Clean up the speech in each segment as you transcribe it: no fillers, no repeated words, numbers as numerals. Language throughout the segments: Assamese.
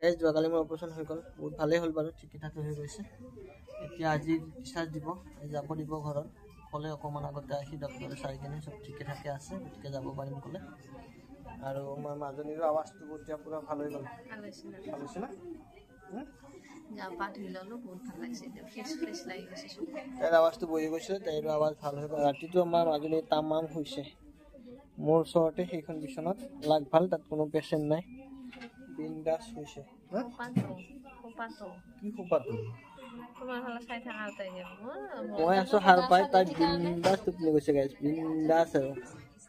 এই যোৱাকালি মোৰ অপাৰেশ্যন হৈ গ'ল, বহুত ভালেই হ'ল বাৰু, ঠিকে ঠাকে হৈ গৈছে। এতিয়া আজি ডিছচাৰ্জ দিব, যাব দিব ঘৰত। ক'লে অকণমান আগতে আহি ডক্টৰে চাই কিনে চব ঠিকে ঠাকে আছে, গতিকে যাব পাৰিম ক'লে। আৰু মই মাজনীৰো আৱাজটো এতিয়া পূৰা ভাল হৈ গ'ল। ভাল হৈছে না? তাইৰ আৱাজটো বহি গৈছে, তাইৰো আৱাজ ভাল হৈ গ'ল। ৰাতিটো আমাৰ মাজনী তামাম হৈছে মোৰ ওচৰতে, সেইখন বিচনাত লাগ ভাল, তাত কোনো পেচেণ্ট নাই, বিন্দাছ হৈছে। কি খোপাটো মই আছো সাৰ পাই, তাই বিন্দাছ টোপনি গৈছে গাইছ, বিন্দাছ। আৰু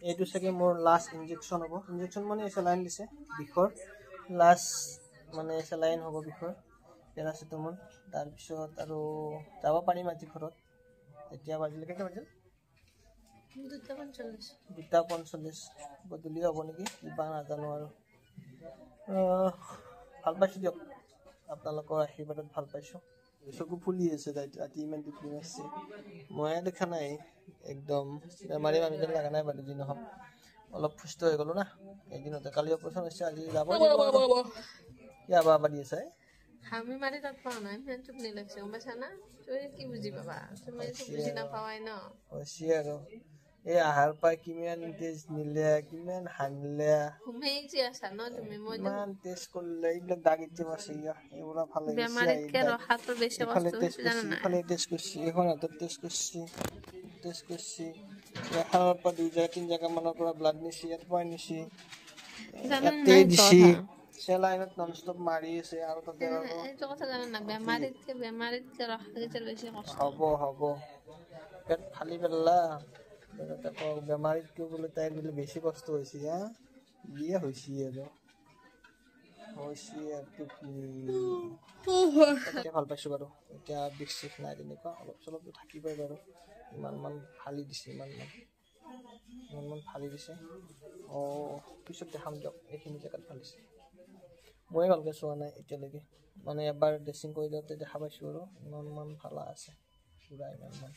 এইটো চাগে মোৰ লাষ্ট ইনজেকশ্যন হ'ব। ইনজেকশ্যন মানে চেলাইন দিছে বিষৰ, লাষ্ট মানে চেলাইন হ'ব বিষৰ, পেৰাচিটামল। তাৰপিছত আৰু যাব পাৰিম আজি ঘৰত। এতিয়া বাজিলে কেইটা বাজিল? 2:45 গধূলি হ'ব নেকি, কিবা নাজানো আৰু। ভাল পাইছোঁ দিয়ক, আপোনালোকৰ আশীৰ্বাদত ভাল পাইছোঁ। চকু ফুলি আছে, ৰাতি ইমান টোপনি মাৰিছে, ময়ে দেখা নাই। একদম বেমাৰী মানুহ যেন লগা নাই বাৰু, যি নহওক অলপ সুস্থ হৈ গ'লো না এদিনতে। কালি অপাৰেশ্যন হৈছে, আজি যাব কি আবা দি আছে। আমি মাৰি তাত পোৱা নাই, টোপনি লাগিছে, গম পাইছা না? তুমি কি বুজি পাবা, তুমি বুজি নাপাৱাই ন। হৈছে আৰু এই আহাৰ পাই কিমান টেষ্ট নিলে, কিমান হানিলে, ইমান টেষ্ট কৰিলে, এইবিলাক দাগ এতিয়া আছে, এইবোৰ ভাল লাগিছে। এইফালে টেষ্ট কৰিছে, এইফালে টেষ্ট কৰিছে, এইখন হাতত টেষ্ট কৰিছে, এখনৰ পৰা 2 জেগা 3 জেগা মানৰ পৰা ব্লাড নিছি, ইয়াৰ পৰা নিছি, ইয়াতে দিছি, চেলাইনত নন ষ্টপ মাৰি আছে। আৰু তাতে হ'ব পেট ফালি পেলালা। বেমাৰীতকৈ বোলে তাইৰ বোলে বেছি কষ্ট হৈছে। বিয়ে হৈছে আৰু এতিয়া ভাল পাইছোঁ বাৰু, এতিয়া বিষ চিষ নাই তেনেকুৱা, অলপ চলপতো থাকিবই বাৰু। ইমানমান ফালি দিছে, ইমানমান ফালি দিছে। পিছত দেখাম দিয়ক, এইখিনি জেগাত ফালিছে। ময়ে ভালকৈ চোৱা নাই এতিয়ালৈকে, মানে এবাৰ ড্ৰেছিং কৰি দিওঁতে দেখা পাইছোঁ আৰু ইমানমান ফালা আছে, পূৰা ইমানমান।